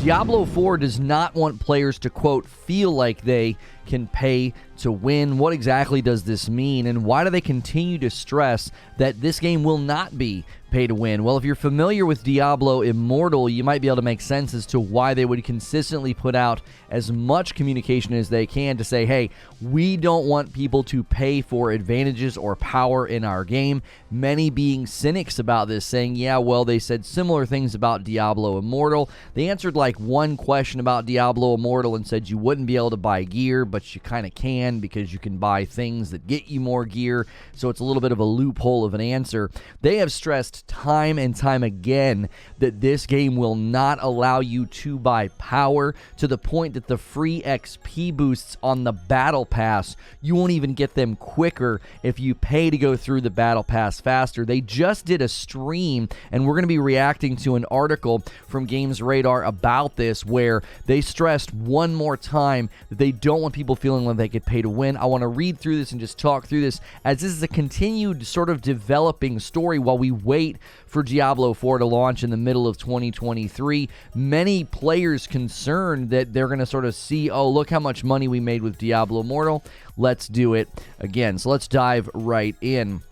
Diablo 4 does not want players to, quote, feel like they can pay to win. What exactly does this mean, and why do they continue to stress that this game will not be pay to win? Well, if you're familiar with Diablo Immortal, you might be able to make sense as to why they would consistently put out as much communication as they can to say, hey, we don't want people to pay for advantages or power in our game. Many being cynics about this, saying, yeah, well, they said similar things about Diablo Immortal. They answered like one question about Diablo Immortal and said you wouldn't be able to buy gear, but you kind of can because you can buy things that get you more gear. So it's a little bit of a loophole of an answer. They have stressed time and time again that this game will not allow you to buy power, to the point that the free XP boosts on the Battle Pass, you won't even get them quicker if you pay to go through the Battle Pass faster. They just did a stream, and we're going to be reacting to an article from Games Radar about this, where they stressed one more time that they don't want people feeling like they could pay to win. I want to read through this and just talk through this, as this is a continued sort of developing story while we wait for Diablo 4 to launch in the middle of 2023. Many players concerned that they're going to sort of see, oh, look how much money we made with Diablo Immortal. Let's do it again. So let's dive right in.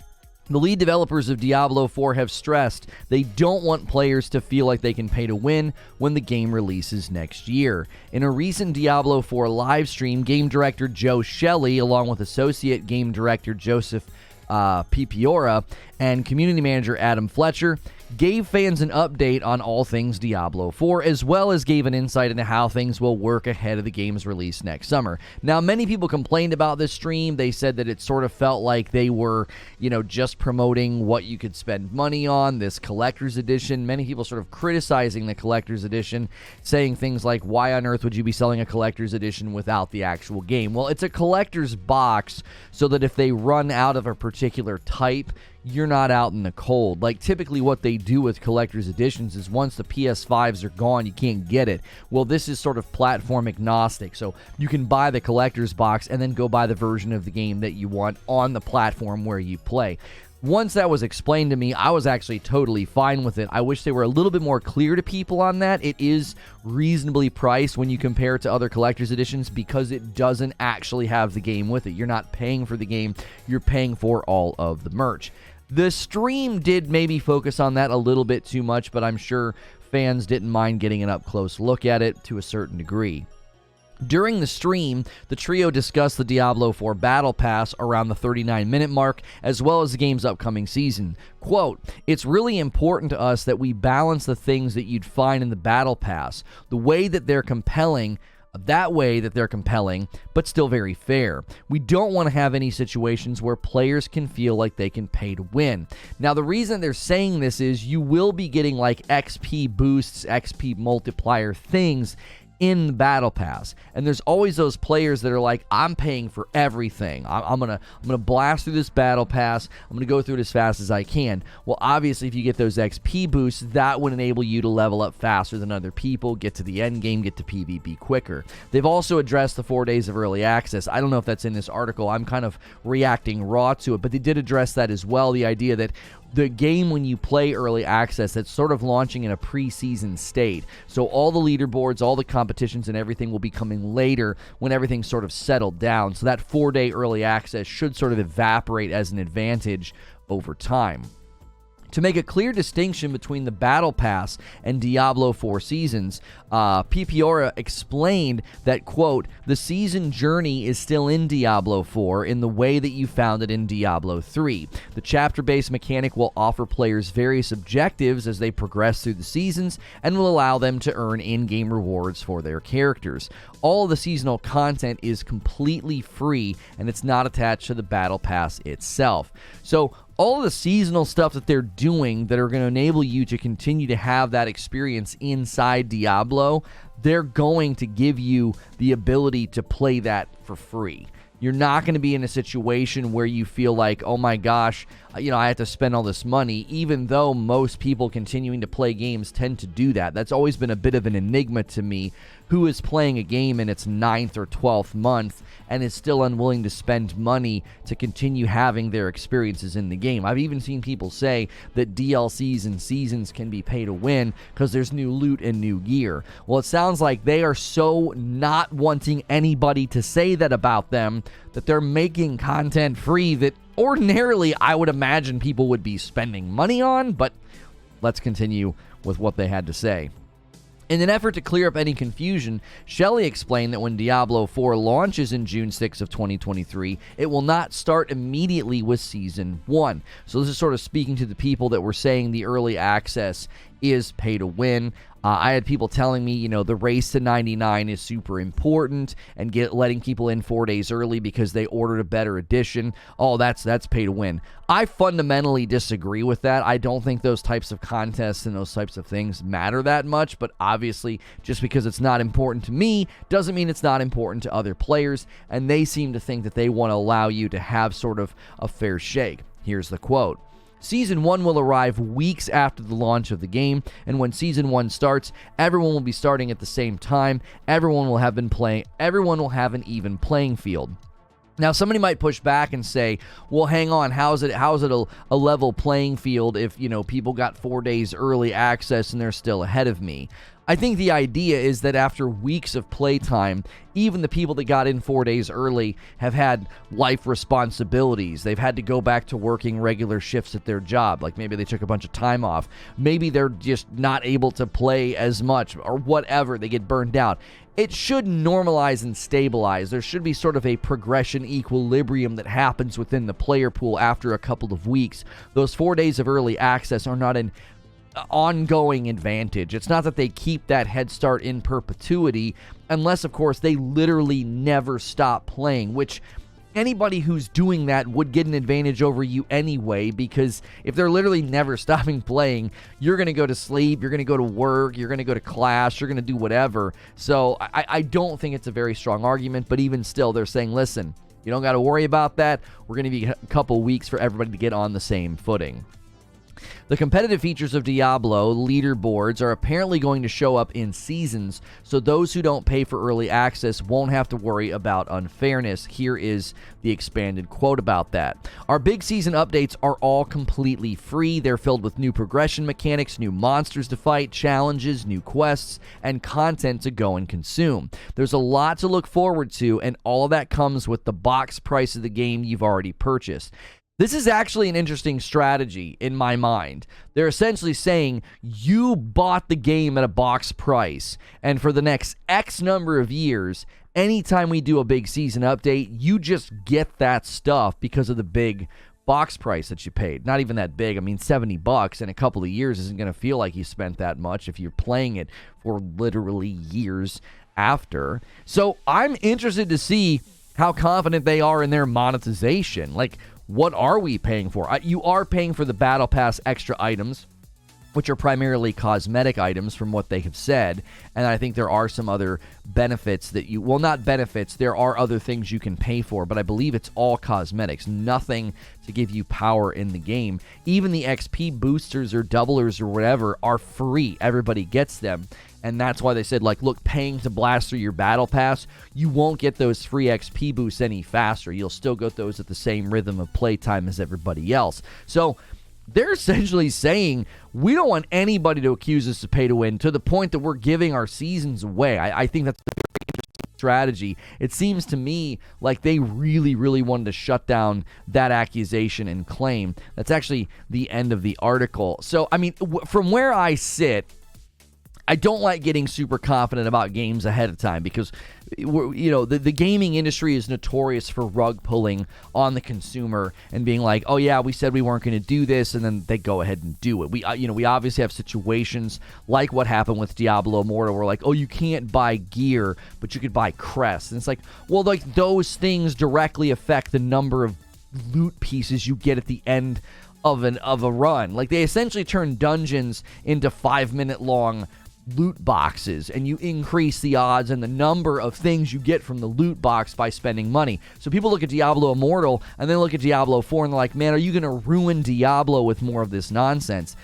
The lead developers of Diablo 4 have stressed they don't want players to feel like they can pay to win when the game releases next year. In a recent Diablo 4 live stream, game director Joe Shelley, along with associate game director Joseph Pipiora and community manager Adam Fletcher, gave fans an update on all things Diablo 4, as well as gave an insight into how things will work ahead of the game's release next summer. Now, many people complained about this stream. They said that it sort of felt like they were, just promoting what you could spend money on, this collector's edition. Many people sort of criticizing the collector's edition, saying things like, why on earth would you be selling a collector's edition without the actual game? Well, it's a collector's box so that if they run out of a particular type, you're not out in the cold. Like, typically what they do with collector's editions is once the PS5s are gone, you can't get it. Well, this is sort of platform agnostic, so you can buy the collector's box and then go buy the version of the game that you want on the platform where you play. Once that was explained to me, I was actually totally fine with it. I wish they were a little bit more clear to people on that. It is reasonably priced when you compare it to other collector's editions because it doesn't actually have the game with it. You're not paying for the game, you're paying for all of the merch. The stream did maybe focus on that a little bit too much, but I'm sure fans didn't mind getting an up-close look at it to a certain degree. During the stream, the trio discussed the Diablo 4 Battle Pass around the 39-minute mark, as well as the game's upcoming season. Quote, "It's really important to us that we balance the things that you'd find in the Battle Pass, the way that they're compelling, but still very fair. We don't want to have any situations where players can feel like they can pay to win." Now, the reason they're saying this is you will be getting like XP boosts, XP multiplier things in the Battle Pass, and there's always those players that are like, I'm paying for everything. I'm gonna blast through this Battle Pass. I'm gonna go through it as fast as I can. Well, obviously, if you get those XP boosts, that would enable you to level up faster than other people, get to the end game, get to PvP quicker. They've also addressed the 4 days of early access. I don't know if that's in this article. I'm kind of reacting raw to it, but they did address that as well. The idea that the game, when you play early access, that's sort of launching in a preseason state. So all the leaderboards, all the competitions and everything will be coming later when everything's sort of settled down. So that 4-day early access should sort of evaporate as an advantage over time. To make a clear distinction between the Battle Pass and Diablo 4 seasons, Pipiora explained that, quote, "The season journey is still in Diablo 4 in the way that you found it in Diablo 3. The chapter-based mechanic will offer players various objectives as they progress through the seasons and will allow them to earn in-game rewards for their characters. All of the seasonal content is completely free, and it's not attached to the Battle Pass itself." So all of the seasonal stuff that they're doing that are going to enable you to continue to have that experience inside Diablo, they're going to give you the ability to play that for free. You're not going to be in a situation where you feel like, oh my gosh, I have to spend all this money, even though most people continuing to play games tend to do that. That's always been a bit of an enigma to me. Who is playing a game in its 9th or 12th month and is still unwilling to spend money to continue having their experiences in the game? I've even seen people say that DLCs and seasons can be pay to win because there's new loot and new gear. Well, it sounds like they are so not wanting anybody to say that about them that they're making content free that ordinarily I would imagine people would be spending money on, but let's continue with what they had to say. In an effort to clear up any confusion, Shelley explained that when Diablo 4 launches in June 6 of 2023, it will not start immediately with Season 1. So this is sort of speaking to the people that were saying the early access is pay to win. I had people telling me, the race to 99 is super important and letting people in 4 days early because they ordered a better edition. Oh, that's pay to win. I fundamentally disagree with that. I don't think those types of contests and those types of things matter that much, but obviously just because it's not important to me doesn't mean it's not important to other players, and they seem to think that they want to allow you to have sort of a fair shake. Here's the quote. Season 1 will arrive weeks after the launch of the game, and when Season 1 starts, everyone will be starting at the same time. Everyone will have an even playing field. Now, somebody might push back and say, well, hang on, how's it a level playing field if, people got 4 days early access and they're still ahead of me? I think the idea is that after weeks of playtime, even the people that got in 4 days early have had life responsibilities. They've had to go back to working regular shifts at their job. Like maybe they took a bunch of time off. Maybe they're just not able to play as much or whatever. They get burned out. It should normalize and stabilize. There should be sort of a progression equilibrium that happens within the player pool after a couple of weeks. Those 4 days of early access are not an ongoing advantage. It's not that they keep that head start in perpetuity, unless, of course, they literally never stop playing, which anybody who's doing that would get an advantage over you anyway, because if they're literally never stopping playing, you're going to go to sleep, you're going to go to work, you're going to go to class, you're going to do whatever. So I don't think it's a very strong argument, but even still, they're saying, listen, you don't got to worry about that. We're going to be a couple weeks for everybody to get on the same footing. The competitive features of Diablo, leaderboards, are apparently going to show up in seasons, so those who don't pay for early access won't have to worry about unfairness. Here is the expanded quote about that. Our big season updates are all completely free. They're filled with new progression mechanics, new monsters to fight, challenges, new quests, and content to go and consume. There's a lot to look forward to, and all of that comes with the box price of the game you've already purchased. This is actually an interesting strategy in my mind. They're essentially saying you bought the game at a box price, and for the next X number of years, anytime we do a big season update, you just get that stuff because of the big box price that you paid. Not even that big. I mean, $70 in a couple of years isn't going to feel like you spent that much if you're playing it for literally years after. So I'm interested to see how confident they are in their monetization. Like, what are we paying for? You are paying for the Battle Pass extra items, which are primarily cosmetic items from what they have said. And I think there are some other benefits that not benefits, there are other things you can pay for, but I believe it's all cosmetics, nothing to give you power in the game. Even the XP boosters or doublers or whatever are free. Everybody gets them. And that's why they said, look, paying to blast through your battle pass, you won't get those free XP boosts any faster. You'll still get those at the same rhythm of playtime as everybody else. So they're essentially saying we don't want anybody to accuse us of pay to win, to the point that we're giving our seasons away. I think that's a very interesting strategy. It seems to me like they really, really wanted to shut down that accusation and claim. That's actually the end of the article. So, I mean, from where I sit, I don't like getting super confident about games ahead of time because, the gaming industry is notorious for rug pulling on the consumer and being like, oh yeah, we said we weren't going to do this, and then they go ahead and do it. We obviously have situations like what happened with Diablo Immortal where like, oh, you can't buy gear, but you could buy crests. And it's like, well, like those things directly affect the number of loot pieces you get at the end of a run. Like they essentially turn dungeons into 5-minute long loot boxes, and you increase the odds and the number of things you get from the loot box by spending money. So people look at Diablo Immortal and then look at Diablo 4 and they're like, man, are you going to ruin Diablo with more of this nonsense?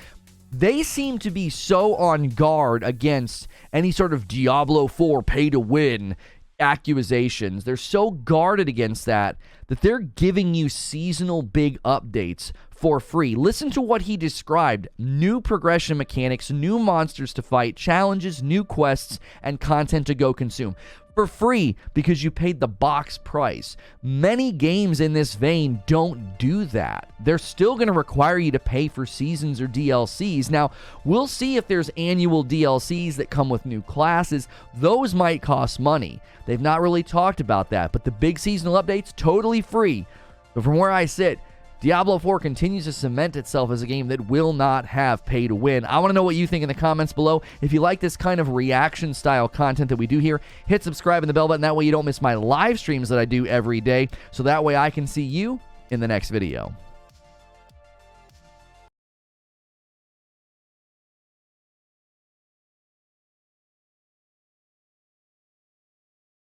They seem to be so on guard against any sort of Diablo 4 pay-to-win accusations. They're so guarded against that they're giving you seasonal big updates for free. Listen to what he described: new progression mechanics, new monsters to fight, challenges, new quests, and content to go consume for free because you paid the box price. Many games in this vein don't do that. They're still going to require you to pay for seasons or DLCs. Now, we'll see if there's annual DLCs that come with new classes. Those might cost money. They've not really talked about that, but the big seasonal updates, totally free. But from where I sit, Diablo 4 continues to cement itself as a game that will not have pay to win. I want to know what you think in the comments below. If you like this kind of reaction style content that we do here, hit subscribe and the bell button. That way you don't miss my live streams that I do every day. So that way I can see you in the next video.